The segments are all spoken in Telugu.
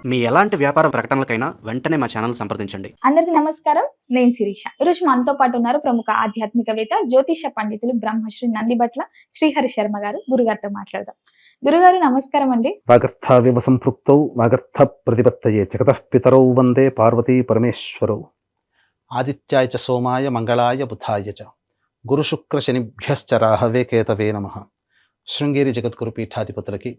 మీ ఎలాంటి వ్యాపార ప్రకటనలకైనా వెంటనే మా ఛానల్ సంప్రదించండి. అందరికీ నమస్కారం. నేను శిరీష. ఈరోజు మనతో పాటు ఉన్నారు ప్రముఖ ఆధ్యాత్మికవేత్త, జ్యోతిష పండితులు బ్రహ్మశ్రీ నందిబట్ల శ్రీహరి శర్మ గారు. గురుగారితో మాట్లాడదాం. గురుగారు నమస్కారం అండి. వాగర్థావివ సంపృక్తౌ వాగర్థ ప్రతిపత్తయే జగతః పితరౌ వందే పార్వతీ పరమేశ్వరౌ. ఆదిత్యాయ చ సోమాయ మంగళాయ బుధాయ చ గురుశుక్ర శనిభ్యశ్చ రాహవే కేతవే నమః. శృంగేరి జగద్గురు పీఠాధిపతులకి,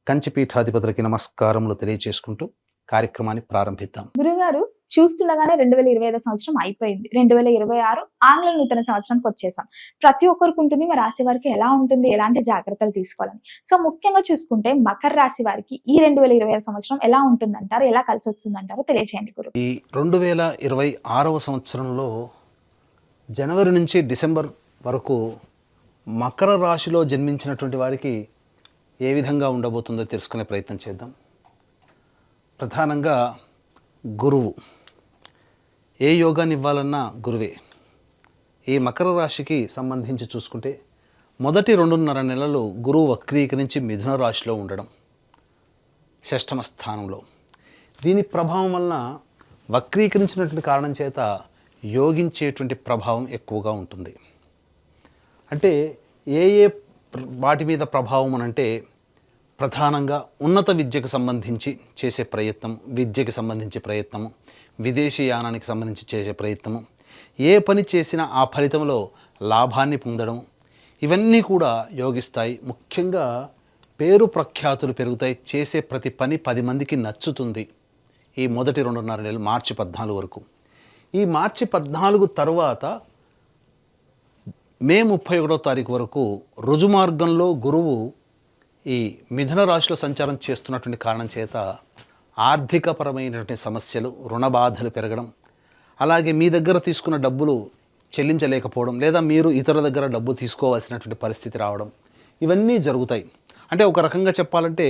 కంచి పీఠాధిపతులకి నమస్కారములు తెలియజేసుకుంటూ కార్యక్రమాన్ని ప్రారంభిద్దాం. గురుగారు, చూస్తుండగానే 2025 సంవత్సరం అయిపోయింది. 2026 ఆంగ్ల నూతన సంవత్సరానికి వచ్చేసాం. ప్రతి ఒక్కరికి ఉంటుంది, మా రాశి వారికి ఎలా ఉంటుంది, ఎలాంటి జాగ్రత్తలు తీసుకోవాలని. సో ముఖ్యంగా చూసుకుంటే మకర రాశి వారికి ఈ 2025 సంవత్సరం ఎలా ఉంటుందంటారు, ఎలా కలిసి వస్తుందంటారో తెలియజేయండి గురు. ఈ 2026వ సంవత్సరంలో జనవరి నుంచి డిసెంబర్ వరకు మకర రాశిలో జన్మించినటువంటి వారికి ఏ విధంగా ఉండబోతుందో తెలుసుకునే ప్రయత్నం చేద్దాం. ప్రధానంగా గురువు, ఏ యోగాన్ని ఇవ్వాలన్నా గురువే. ఈ మకర రాశికి సంబంధించి చూసుకుంటే మొదటి 2.5 నెలలు గురువు వక్రీకరించి మిథున రాశిలో ఉండడం, షష్టమ స్థానంలో. దీని ప్రభావం వలన వక్రీకరించినటువంటి కారణం చేత యోగించేటువంటి ప్రభావం ఎక్కువగా ఉంటుంది. అంటే ఏ వాటి మీద ప్రభావం అనంటే ప్రధానంగా ఉన్నత విద్యకు సంబంధించి చేసే ప్రయత్నం, విద్యకి సంబంధించి ప్రయత్నము, విదేశీ యానానికి సంబంధించి చేసే ప్రయత్నము, ఏ పని చేసినా ఆ ఫలితంలో లాభాన్ని పొందడం, ఇవన్నీ కూడా యోగిస్తాయి. ముఖ్యంగా పేరు ప్రఖ్యాతులు పెరుగుతాయి. చేసే ప్రతి పని 10 మందికి నచ్చుతుంది. ఈ మొదటి 2.5 నెలలు మార్చి 14 వరకు. ఈ మార్చి 14 తర్వాత మే 31వ తారీఖు వరకు రుజుమార్గంలో గురువు ఈ మిథున రాశిలో సంచారం చేస్తున్నటువంటి కారణం చేత ఆర్థికపరమైనటువంటి సమస్యలు, రుణ బాధలు పెరగడం, అలాగే మీ దగ్గర తీసుకున్న డబ్బులు చెల్లించలేకపోవడం, లేదా మీరు ఇతరుల దగ్గర డబ్బు తీసుకోవాల్సినటువంటి పరిస్థితి రావడం, ఇవన్నీ జరుగుతాయి. అంటే ఒక రకంగా చెప్పాలంటే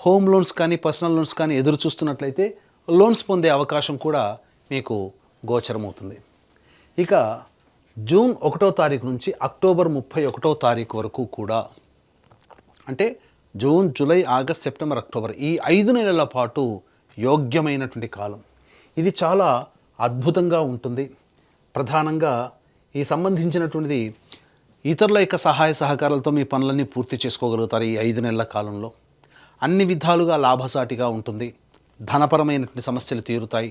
హోమ్ లోన్స్ కానీ పర్సనల్ లోన్స్ కానీ ఎదురు చూస్తున్నట్లయితే లోన్స్ పొందే అవకాశం కూడా మీకు గోచరమవుతుంది. ఇక జూన్ 1వ తారీఖు నుంచి అక్టోబర్ 31వ తారీఖు వరకు కూడా, అంటే June, July, August, September, October, ఈ 5 నెలల పాటు యోగ్యమైనటువంటి కాలం. ఇది చాలా అద్భుతంగా ఉంటుంది. ప్రధానంగా ఈ సంబంధించినటువంటిది ఇతరుల యొక్క సహాయ సహకారాలతో మీ పనులన్నీ పూర్తి చేసుకోగలుగుతారు. ఈ 5 నెలల కాలంలో అన్ని విధాలుగా లాభసాటిగా ఉంటుంది. ధనపరమైనటువంటి సమస్యలు తీరుతాయి,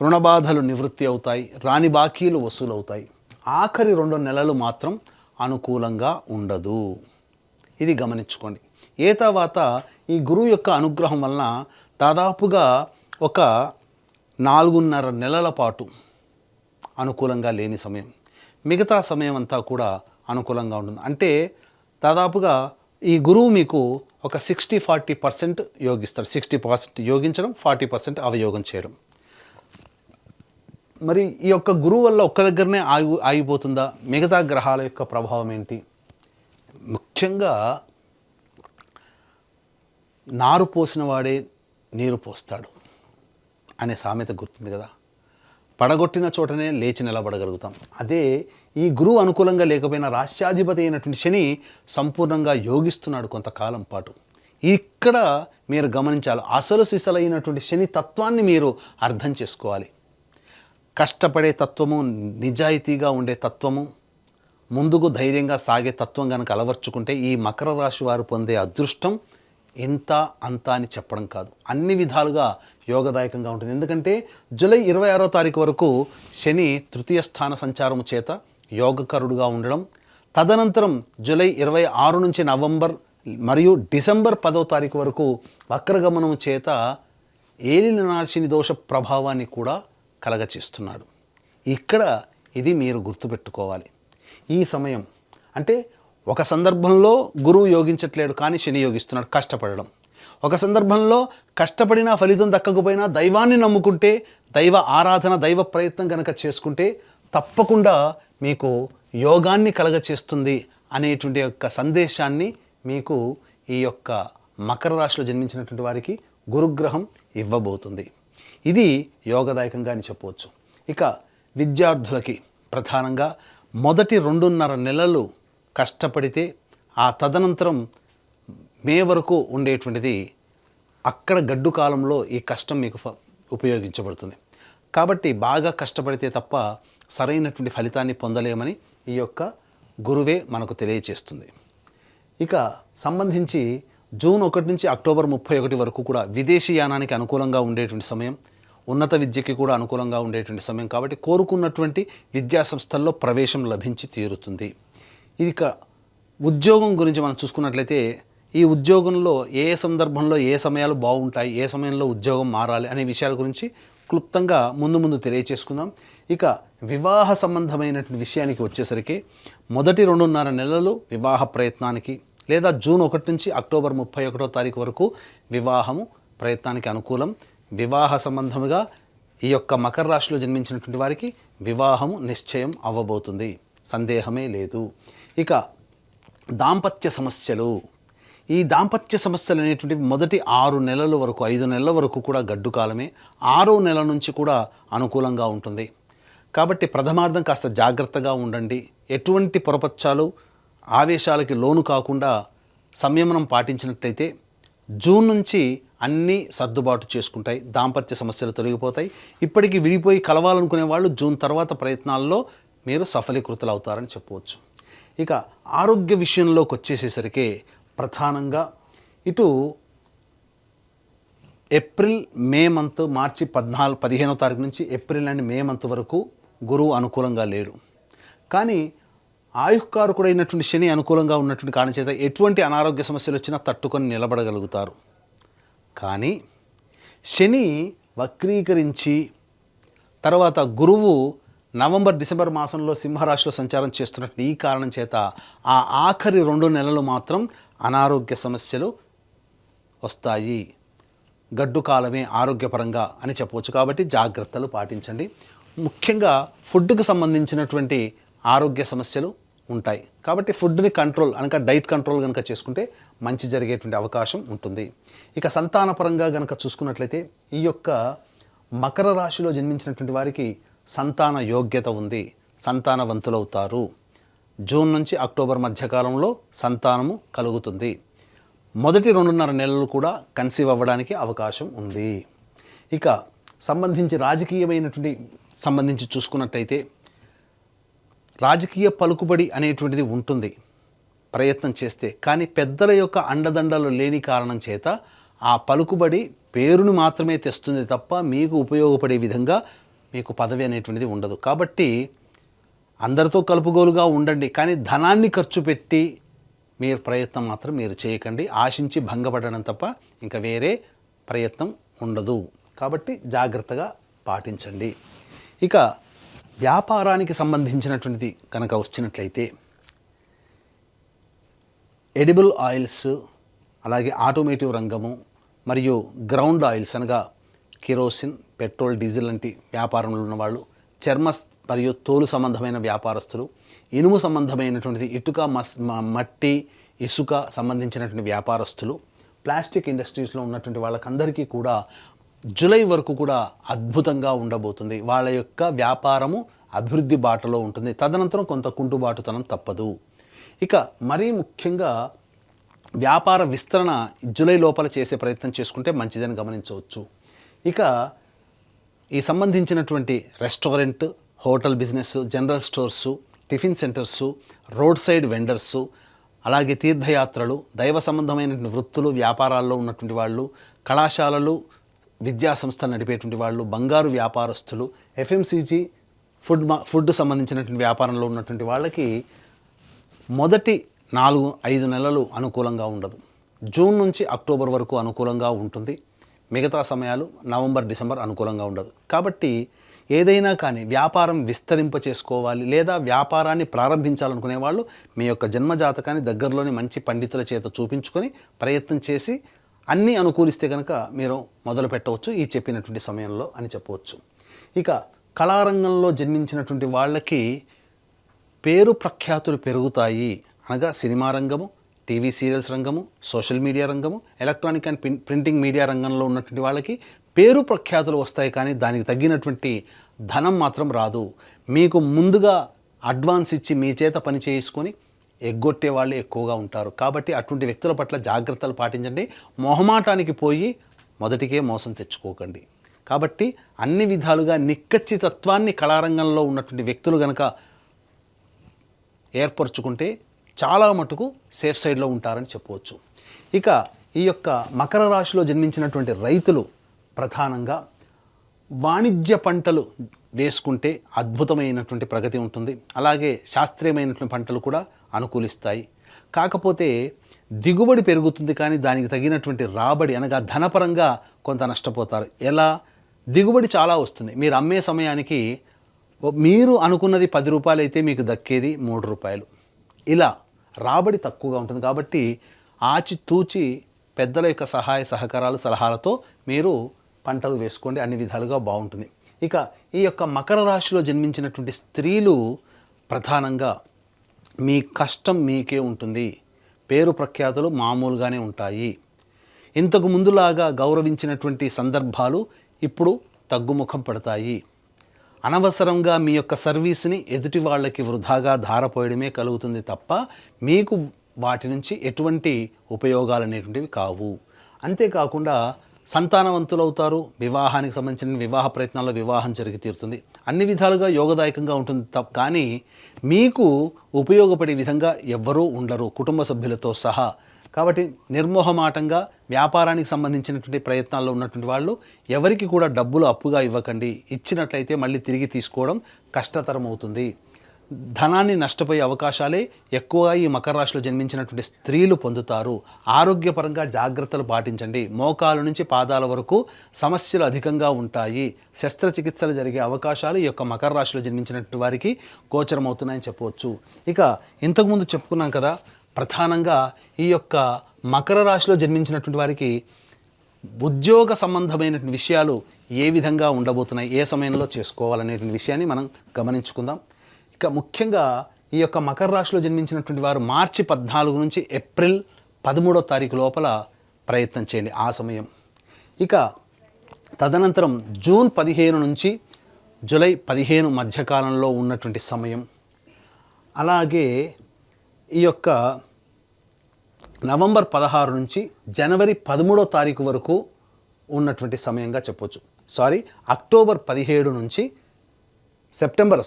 రుణబాధలు నివృత్తి అవుతాయి, రాని బాకీలు వసూలవుతాయి. ఆఖరి 2 నెలలు మాత్రం అనుకూలంగా ఉండదు. ఇది గమనించుకోండి. ఏ తర్వాత ఈ గురువు యొక్క అనుగ్రహం వలన దాదాపుగా ఒక 4.5 నెలల పాటు అనుకూలంగా లేని సమయం, మిగతా సమయం అంతా కూడా అనుకూలంగా ఉంటుంది. అంటే దాదాపుగా ఈ గురువు మీకు ఒక 60-40% యోగిస్తాడు. 60% యోగించడం, 40% అవయోగం చేయడం. మరి ఈ యొక్క గురువు వల్ల ఒక్క దగ్గరనే ఆగిపోతుందా? మిగతా గ్రహాల యొక్క ప్రభావం ఏంటి? ముఖ్యంగా నారు పోసిన వాడే నీరు పోస్తాడు అనే సామెత గుర్తుంది కదా. పడగొట్టిన చోటనే లేచి నిలబడగలుగుతాం. అదే ఈ గురువు అనుకూలంగా లేకపోయినా రాష్ట్రాధిపతి అయినటువంటి శని సంపూర్ణంగా యోగిస్తున్నాడు కొంతకాలం పాటు. ఇక్కడ మీరు గమనించాలి, అసలు సిసలైనటువంటి శని తత్వాన్ని మీరు అర్థం చేసుకోవాలి. కష్టపడే తత్వము, నిజాయితీగా ఉండే తత్వము, ముందుకు ధైర్యంగా సాగే తత్వం కనుక అలవర్చుకుంటే ఈ మకర రాశి వారు పొందే అదృష్టం ఇంత అంత అని చెప్పడం కాదు, అన్ని విధాలుగా యోగదాయకంగా ఉంటుంది. ఎందుకంటే జూలై 26వ తారీఖు వరకు శని 3వ స్థాన సంచారము చేత యోగకరుడుగా ఉండడం, తదనంతరం జూలై 26 నుంచి నవంబర్ మరియు డిసెంబర్ 10వ తారీఖు వరకు వక్రగమనము చేత ఏలినాటి శని దోష ప్రభావాన్ని కూడా కలగచేస్తున్నాడు. ఇక్కడ ఇది మీరు గుర్తుపెట్టుకోవాలి. ఈ సమయం అంటే ఒక సందర్భంలో గురువు యోగించట్లేడు కానీ శని యోగిస్తున్నాడు, కష్టపడడం. ఒక సందర్భంలో కష్టపడినా ఫలితం దక్కకపోయినా దైవాన్ని నమ్ముకుంటే, దైవ ఆరాధన, దైవ ప్రయత్నం కనుక చేసుకుంటే తప్పకుండా మీకు యోగాన్ని కలగచేస్తుంది అనేటువంటి యొక్క సందేశాన్ని మీకు ఈ యొక్క మకర రాశిలో జన్మించినటువంటి వారికి గురుగ్రహం ఇవ్వబోతుంది. ఇది యోగదాయకంగా అని చెప్పవచ్చు. ఇక విద్యార్థులకి ప్రధానంగా మొదటి 2.5 నెలలు కష్టపడితే ఆ తదనంతరం మే వరకు ఉండేటువంటిది అక్కడ గడ్డు కాలంలో ఈ కష్టం మీకు ఉపయోగించబడుతుంది. కాబట్టి బాగా కష్టపడితే తప్ప సరైనటువంటి ఫలితాన్ని పొందలేమని ఈ యొక్క గురువే మనకు తెలియచేస్తుంది. ఇక సంబంధించి జూన్ 1 నుంచి అక్టోబర్ 31 వరకు కూడా విదేశీయానానికి అనుకూలంగా ఉండేటువంటి సమయం, ఉన్నత విద్యకి కూడా అనుకూలంగా ఉండేటువంటి సమయం. కాబట్టి కోరుకున్నటువంటి విద్యా సంస్థల్లో ప్రవేశం లభించి తీరుతుంది. ఇక ఉద్యోగం గురించి మనం చూసుకున్నట్లయితే ఈ ఉద్యోగంలో ఏ సందర్భంలో ఏ సమయాలు బాగుంటాయి, ఏ సమయంలో ఉద్యోగం మారాలి అనే విషయాల గురించి క్లుప్తంగా ముందు తెలియచేసుకుందాం. ఇక వివాహ సంబంధమైనటువంటి విషయానికి వచ్చేసరికి మొదటి 2.5 నెలలు వివాహ ప్రయత్నానికి, లేదా జూన్ 1 నుంచి అక్టోబర్ 31వ తారీఖు వరకు వివాహము ప్రయత్నానికి అనుకూలం. వివాహ సంబంధముగా ఈ యొక్క మకర రాశిలో జన్మించినటువంటి వారికి వివాహము నిశ్చయం అవ్వబోతుంది, సందేహమే లేదు. ఇక దాంపత్య సమస్యలు, ఈ దాంపత్య సమస్యలు అనేటువంటివి మొదటి 6 నెలల వరకు, 5 నెలల వరకు కూడా గడ్డు కాలమే. 6వ నెల నుంచి కూడా అనుకూలంగా ఉంటుంది. కాబట్టి ప్రథమార్థం కాస్త జాగ్రత్తగా ఉండండి. ఎటువంటి పొరపచ్చాలు ఆవేశాలకి లోను కాకుండా సంయమనం పాటించినట్లయితే జూన్ నుంచి అన్నీ సర్దుబాటు చేసుకుంటాయి, దాంపత్య సమస్యలు తొలగిపోతాయి. ఇప్పటికీ విడిపోయి కలవాలనుకునే వాళ్ళు జూన్ తర్వాత ప్రయత్నాల్లో మీరు సఫలీకృతులు అవుతారని చెప్పవచ్చు. ఇక ఆరోగ్య విషయంలోకి వచ్చేసేసరికి ప్రధానంగా ఇటు ఏప్రిల్ మే మంత్, మార్చి 15వ తారీఖు నుంచి ఏప్రిల్ అండ్ మే మంత్ వరకు గురువు అనుకూలంగా లేడు. కానీ ఆయుష్కారకుడైనటువంటి శని అనుకూలంగా ఉన్నటువంటి కారణం చేత ఎటువంటి అనారోగ్య సమస్యలు వచ్చినా తట్టుకొని నిలబడగలుగుతారు. కానీ శని వక్రీకరించి తర్వాత గురువు నవంబర్ డిసెంబర్ మాసంలో సింహరాశిలో సంచారం చేస్తున్నట్టు ఈ కారణం చేత ఆ ఆఖరి 2 నెలలు మాత్రం అనారోగ్య సమస్యలు వస్తాయి. గడ్డు కాలమే ఆరోగ్యపరంగా అని చెప్పవచ్చు. కాబట్టి జాగ్రత్తలు పాటించండి. ముఖ్యంగా ఫుడ్కి సంబంధించినటువంటి ఆరోగ్య సమస్యలు ఉంటాయి. కాబట్టి ఫుడ్ని కంట్రోల్ అనగా డైట్ కంట్రోల్ కనుక చేసుకుంటే మంచి జరిగేటువంటి అవకాశం ఉంటుంది. ఇక సంతానపరంగా కనుక చూసుకున్నట్లయితే ఈ యొక్క మకర రాశిలో జన్మించినటువంటి వారికి సంతాన యోగ్యత ఉంది, సంతానవంతులవుతారు. జూన్ నుంచి అక్టోబర్ మధ్యకాలంలో సంతానము కలుగుతుంది. మొదటి 2.5 నెలలు కూడా కన్సీవ్ అవ్వడానికి అవకాశం ఉంది. ఇక సంబంధించి రాజకీయమైనటువంటి సంబంధించి చూసుకున్నట్టయితే రాజకీయ పలుకుబడి అనేటువంటిది ఉంటుంది ప్రయత్నం చేస్తే. కానీ పెద్దల యొక్క అండదండలు లేని కారణం చేత ఆ పలుకుబడి పేరును మాత్రమే తెస్తుంది తప్ప మీకు ఉపయోగపడే విధంగా మీకు పదవి అనేటువంటిది ఉండదు. కాబట్టి అందరితో కలుపుగోలుగా ఉండండి, కానీ ధనాన్ని ఖర్చు పెట్టి మీరు ప్రయత్నం మాత్రం మీరు చేయకండి. ఆశించి భంగపడడం తప్ప ఇంకా వేరే ప్రయత్నం ఉండదు. కాబట్టి జాగ్రత్తగా పాటించండి. ఇక వ్యాపారానికి సంబంధించినటువంటిది కనుక వచ్చినట్లయితే ఎడిబుల్ ఆయిల్స్, అలాగే ఆటోమేటివ్ రంగము మరియు గ్రౌండ్ ఆయిల్స్ అనగా కిరోసిన్, పెట్రోల్, డీజిల్ లాంటి వ్యాపారంలో ఉన్నవాళ్ళు, చర్మ మరియు తోలు సంబంధమైన వ్యాపారస్తులు, ఇనుము సంబంధమైనటువంటిది ఇటుక, మట్టి, ఇసుక సంబంధించినటువంటి వ్యాపారస్తులు, ప్లాస్టిక్ ఇండస్ట్రీస్లో ఉన్నటువంటి వాళ్ళకందరికీ కూడా జూలై వరకు కూడా అద్భుతంగా ఉండబోతుంది. వాళ్ళ యొక్క వ్యాపారము అభివృద్ధి బాటలో ఉంటుంది. తదనంతరం కొంత కుంటుబాటుతనం తప్పదు. ఇక మరీ ముఖ్యంగా వ్యాపార విస్తరణ జూలై లోపల చేసే ప్రయత్నం చేసుకుంటే మంచిదని గమనించవచ్చు. ఇక ఈ సంబంధించినటువంటి restaurant, hotel business, general stores, tiffin centres, road side vendors, అలాగే తీర్థయాత్రలు, దైవ సంబంధమైనటువంటి వృత్తులు, వ్యాపారాల్లో ఉన్నటువంటి వాళ్ళు, కళాశాలలు, విద్యా సంస్థలు నడిపేటువంటి వాళ్ళు, బంగారు వ్యాపారస్తులు, ఎఫ్ఎంసీజీ ఫుడ్ సంబంధించినటువంటి వ్యాపారంలో ఉన్నటువంటి వాళ్ళకి మొదటి 4-5 నెలలు అనుకూలంగా ఉండదు. జూన్ నుంచి అక్టోబర్ వరకు అనుకూలంగా ఉంటుంది. మిగతా సమయాలు నవంబర్ డిసెంబర్ అనుకూలంగా ఉండదు. కాబట్టి ఏదైనా కానీ వ్యాపారం విస్తరింప చేసుకోవాలి లేదా వ్యాపారాన్ని ప్రారంభించాలనుకునే వాళ్ళు మీ యొక్క జన్మజాతకాన్ని దగ్గరలోని మంచి పండితుల చేత చూపించుకొని ప్రయత్నం చేసి అన్నీ అనుకూలిస్తే కనుక మీరు మొదలు పెట్టవచ్చు ఈ చెప్పినటువంటి సమయంలో అని చెప్పవచ్చు. ఇక కళారంగంలో జన్మించినటువంటి వాళ్ళకి పేరు ప్రఖ్యాతులు పెరుగుతాయి. అనగా సినిమా రంగము, టీవీ సీరియల్స్ రంగము, సోషల్ మీడియా రంగము, ఎలక్ట్రానిక్ అండ్ ప్రింటింగ్ మీడియా రంగంలో ఉన్నటువంటి వాళ్ళకి పేరు ప్రఖ్యాతులు వస్తాయి. కానీ దానికి తగ్గినటువంటి ధనం మాత్రం రాదు. మీకు ముందుగా అడ్వాన్స్ ఇచ్చి మీ చేత పని చేసుకొని ఎగ్గొట్టే వాళ్ళు ఎక్కువగా ఉంటారు. కాబట్టి అటువంటి వ్యక్తుల పట్ల జాగ్రత్తలు పాటించండి. మొహమాటానికి పోయి మొదటికే మోసం తెచ్చుకోకండి. కాబట్టి అన్ని విధాలుగా నిక్కచ్చితత్వాన్ని కళారంగంలో ఉన్నటువంటి వ్యక్తులు గనక ఏర్పరచుకుంటే చాలా మటుకు సేఫ్ సైడ్లో ఉంటారని చెప్పవచ్చు. ఇక ఈ యొక్క మకర రాశిలో జన్మించినటువంటి రైతులు ప్రధానంగా వాణిజ్య పంటలు వేసుకుంటే అద్భుతమైనటువంటి ప్రగతి ఉంటుంది. అలాగే శాస్త్రీయమైనటువంటి పంటలు కూడా అనుకూలిస్తాయి. కాకపోతే దిగుబడి పెరుగుతుంది, కానీ దానికి తగినటువంటి రాబడి అనగా ధనపరంగా కొంత నష్టపోతారు. ఎలా? దిగుబడి చాలా వస్తుంది. మీరు అమ్మే సమయానికి మీరు అనుకున్నది 10 రూపాయలు అయితే మీకు దక్కేది 3 రూపాయలు. ఇలా రాబడి తక్కువగా ఉంటుంది. కాబట్టి ఆచితూచి పెద్దల యొక్క సహాయ సహకారాలు సలహాలతో మీరు పంటలు వేసుకోండి, అన్ని విధాలుగా బాగుంటుంది. ఇక ఈ యొక్క మకర రాశిలో జన్మించినటువంటి స్త్రీలు ప్రధానంగా మీ కష్టం మీకే ఉంటుంది, పేరు ప్రఖ్యాతులు మామూలుగానే ఉంటాయి. ఇంతకు ముందులాగా గౌరవించినటువంటి సందర్భాలు ఇప్పుడు తగ్గుముఖం పడతాయి. అనవసరంగా మీ యొక్క సర్వీస్ని ఎదుటి వాళ్ళకి వృధాగా ధారపోయడమే కలుగుతుంది తప్ప మీకు వాటి నుంచి ఎటువంటి ఉపయోగాలు అనేటువంటివి కావు. అంతేకాకుండా సంతానవంతులవుతారు. వివాహానికి సంబంధించిన వివాహ ప్రయత్నాల్లో వివాహం జరిగి తీరుతుంది. అన్ని విధాలుగా యోగదాయకంగా ఉంటుంది కానీ మీకు ఉపయోగపడే విధంగా ఎవ్వరూ ఉండరు కుటుంబ సభ్యులతో సహా. కాబట్టి నిర్మోహమాటంగా వ్యాపారానికి సంబంధించినటువంటి ప్రయత్నాల్లో ఉన్నటువంటి వాళ్ళు ఎవరికి కూడా డబ్బులు అప్పుగా ఇవ్వకండి. ఇచ్చినట్లయితే మళ్ళీ తిరిగి తీసుకోవడం కష్టతరం అవుతుంది. ధనాన్ని నష్టపోయే అవకాశాలే ఎక్కువగా ఈ మకర రాశిలో జన్మించినటువంటి స్త్రీలు పొందుతారు. ఆరోగ్యపరంగా జాగ్రత్తలు పాటించండి. మోకాలు నుంచి పాదాల వరకు సమస్యలు అధికంగా ఉంటాయి. శస్త్రచికిత్సలు జరిగే అవకాశాలు ఈ యొక్క మకర రాశిలో జన్మించినటువంటి వారికి గోచరమవుతున్నాయని చెప్పవచ్చు. ఇక ఇంతకుముందు చెప్పుకున్నాం కదా, ప్రధానంగా ఈ యొక్క మకర రాశిలో జన్మించినటువంటి వారికి ఉద్యోగ సంబంధమైనటువంటి విషయాలు ఏ విధంగా ఉండబోతున్నాయి, ఏ సమయంలో చేసుకోవాలనేటువంటి విషయాన్ని మనం గమనించుకుందాం. ఇక ముఖ్యంగా ఈ యొక్క మకర రాశిలో జన్మించినటువంటి వారు మార్చి 14 నుంచి ఏప్రిల్ 13వ తారీఖు లోపల ప్రయత్నం చేయండి, ఆ సమయం. ఇక తదనంతరం జూన్ 15 నుంచి జూలై 15 మధ్యకాలంలో ఉన్నటువంటి సమయం. అలాగే ఈ యొక్క నవంబర్ 16 నుంచి జనవరి 13వ తారీఖు వరకు ఉన్నటువంటి సమయంగా చెప్పొచ్చు. అక్టోబర్ 17 నుంచి సెప్టెంబర్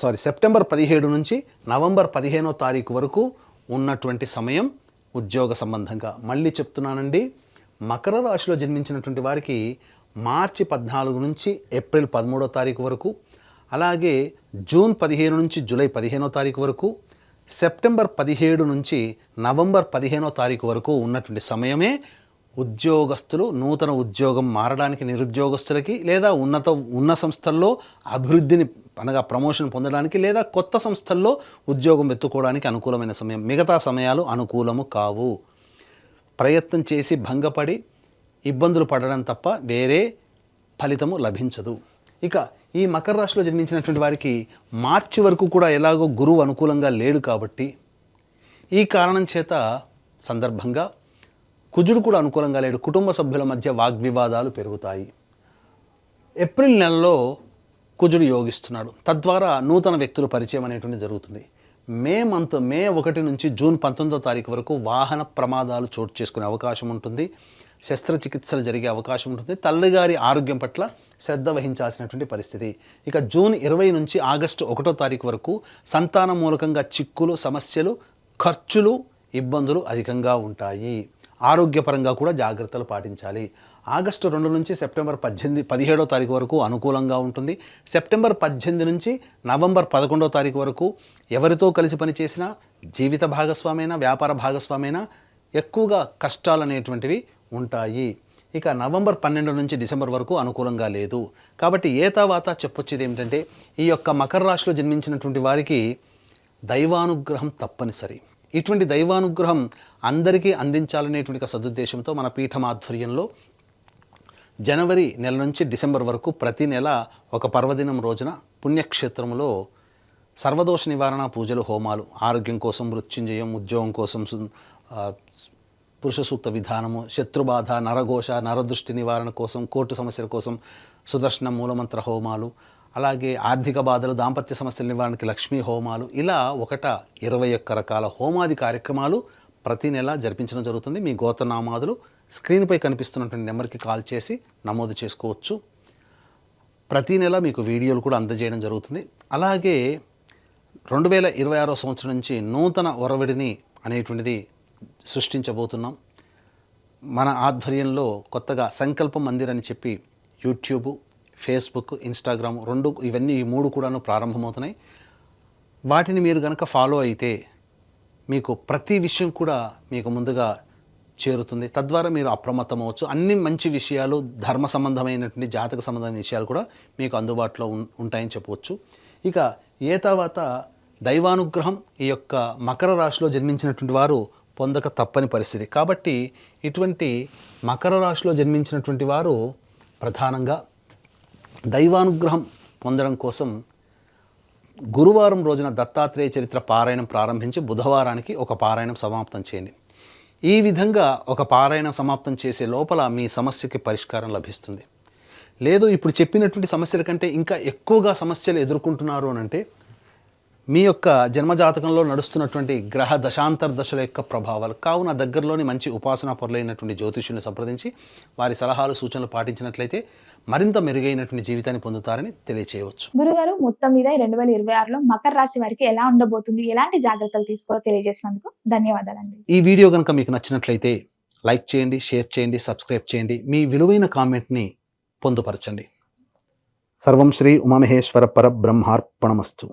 17 నుంచి నవంబర్ 15వ తారీఖు వరకు ఉన్నటువంటి సమయం ఉద్యోగ సంబంధంగా. మళ్ళీ చెప్తున్నానండి, మకర రాశిలో జన్మించినటువంటి వారికి మార్చి 14 నుంచి ఏప్రిల్ 13వ తారీఖు వరకు, అలాగే జూన్ 15 నుంచి జూలై 15వ తారీఖు వరకు, సెప్టెంబర్ 17 నుంచి నవంబర్ 15వ తారీఖు వరకు ఉన్నటువంటి సమయమే ఉద్యోగస్తులు నూతన ఉద్యోగం మారడానికి, నిరుద్యోగస్తులకి లేదా ఉన్న సంస్థల్లో అభివృద్ధిని అనగా ప్రమోషన్ పొందడానికి లేదా కొత్త సంస్థల్లో ఉద్యోగం వెతుక్కోవడానికి అనుకూలమైన సమయం. మిగతా సమయాలు అనుకూలము కావు. ప్రయత్నం చేసి భంగపడి ఇబ్బందులు పడడం తప్ప వేరే ఫలితము లభించదు. ఇక ఈ మకర రాశిలో జన్మించినటువంటి వారికి మార్చి వరకు కూడా ఎలాగో గురువు అనుకూలంగా లేడు కాబట్టి ఈ కారణం చేత సందర్భంగా కుజుడు కూడా అనుకూలంగా లేడు. కుటుంబ సభ్యుల మధ్య వాగ్వివాదాలు పెరుగుతాయి. ఏప్రిల్ నెలలో కుజుడు యోగిస్తున్నాడు. తద్వారా నూతన వ్యక్తుల పరిచయం అనేటువంటి జరుగుతుంది. మే 1 నుంచి జూన్ 19వ తారీఖు వరకు వాహన ప్రమాదాలు చోటు చేసుకునే అవకాశం ఉంటుంది. శస్త్రచికిత్సలు జరిగే అవకాశం ఉంటుంది. తల్లిగారి ఆరోగ్యం పట్ల శ్రద్ధ వహించాల్సినటువంటి పరిస్థితి. ఇక జూన్ 20 నుంచి ఆగస్టు 1వ తారీఖు వరకు సంతానం మూలకంగా చిక్కులు, సమస్యలు, ఖర్చులు, ఇబ్బందులు అధికంగా ఉంటాయి. ఆరోగ్యపరంగా కూడా జాగ్రత్తలు పాటించాలి. ఆగస్టు 2 నుంచి సెప్టెంబర్ 17వ తారీఖు వరకు అనుకూలంగా ఉంటుంది. సెప్టెంబర్ 18 నుంచి నవంబర్ 11వ తారీఖు వరకు ఎవరితో కలిసి పనిచేసినా, జీవిత భాగస్వామైనా, వ్యాపార భాగస్వామైనా ఎక్కువగా కష్టాలు అనేటువంటివి ఉంటాయి. ఇక నవంబర్ 12 నుంచి డిసెంబర్ వరకు అనుకూలంగా లేదు. కాబట్టి ఏతావాత చెప్పొచ్చేది ఏమిటంటే ఈ యొక్క మకర రాశిలో జన్మించినటువంటి వారికి దైవానుగ్రహం తప్పనిసరి. ఇటువంటి దైవానుగ్రహం అందరికీ అందించాలనేటువంటి సదుద్దేశంతో మన పీఠం ఆధ్వర్యంలో జనవరి నెల నుంచి డిసెంబర్ వరకు ప్రతి నెల ఒక పర్వదినం రోజున పుణ్యక్షేత్రంలో సర్వదోష నివారణ పూజలు, హోమాలు, ఆరోగ్యం కోసం మృత్యుంజయం, ఉద్యోగం కోసం పురుష సూక్త విధానము, శత్రుబాధ, నరఘోష, నరదృష్టి నివారణ కోసం, కోర్టు సమస్యల కోసం సుదర్శన మూలమంత్ర హోమాలు, అలాగే ఆర్థిక బాధలు, దాంపత్య సమస్యల నివారణకి లక్ష్మీ హోమాలు, ఇలా 21 రకాల హోమాది కార్యక్రమాలు ప్రతి నెల జరిపించడం జరుగుతుంది. మీ గోత్రనామాదులు స్క్రీన్పై కనిపిస్తున్నటువంటి నెంబర్కి కాల్ చేసి నమోదు చేసుకోవచ్చు. ప్రతి నెల మీకు వీడియోలు కూడా అందజేయడం జరుగుతుంది. అలాగే 2026 సంవత్సరం నుంచి నూతన ఒరవడిని అనేటువంటిది సృష్టించబోతున్నాం. మన ఆధ్వర్యంలో కొత్తగా సంకల్ప మందిర్ అని చెప్పి యూట్యూబ్, ఫేస్బుక్, ఇన్స్టాగ్రామ్ ఇవన్నీ ఈ 3 కూడాను ప్రారంభమవుతున్నాయి. వాటిని మీరు కనుక ఫాలో అయితే మీకు ప్రతి విషయం కూడా మీకు ముందుగా చేరుతుంది. తద్వారా మీరు అప్రమత్తం అవ్వచ్చు. అన్ని మంచి విషయాలు, ధర్మ సంబంధమైనటువంటి జాతక సంబంధమైన విషయాలు కూడా మీకు అందుబాటులో ఉంటాయని చెప్పవచ్చు. ఇక తర్వాత దైవానుగ్రహం ఈ యొక్క మకర రాశిలో జన్మించినటువంటి వారు పొందక తప్పని పరిస్థితి. కాబట్టి ఇటువంటి మకర రాశిలో జన్మించినటువంటి వారు ప్రధానంగా దైవానుగ్రహం పొందడం కోసం గురువారం రోజున దత్తాత్రేయ చరిత్ర పారాయణం ప్రారంభించి బుధవారానికి ఒక పారాయణం సమాప్తం చేయండి. ఈ విధంగా ఒక పారాయణం సమాప్తం చేసే లోపల మీ సమస్యకి పరిష్కారం లభిస్తుంది. లేదు ఇప్పుడు చెప్పినటువంటి సమస్యల కంటే ఇంకా ఎక్కువగా సమస్యలు ఎదుర్కొంటున్నారు అని అంటే మీ యొక్క జన్మజాతకంలో నడుస్తున్నటువంటి గ్రహ దశాంతర్దశల యొక్క ప్రభావాలు. కావున దగ్గరలోని మంచి ఉపాసనా పరులైనటువంటి జ్యోతిష్యుని సంప్రదించి వారి సలహాలు సూచనలు పాటించినట్లయితే మరింత మెరుగైనటువంటి జీవితాన్ని పొందుతారని తెలియచేయవచ్చు. గురుగారు, మొత్తం మీద 2026లో మకర రాశి వారికి ఎలా ఉండబోతుంది, ఎలాంటి జాగ్రత్తలు తీసుకోవాలో తెలియజేసినందుకు ధన్యవాదాలండి. ఈ వీడియో కనుక మీకు నచ్చినట్లయితే లైక్ చేయండి, షేర్ చేయండి, సబ్స్క్రైబ్ చేయండి. మీ విలువైన కామెంట్ని పొందుపరచండి. సర్వం శ్రీ ఉమామహేశ్వర పరబ్రహ్మార్పణమస్తు.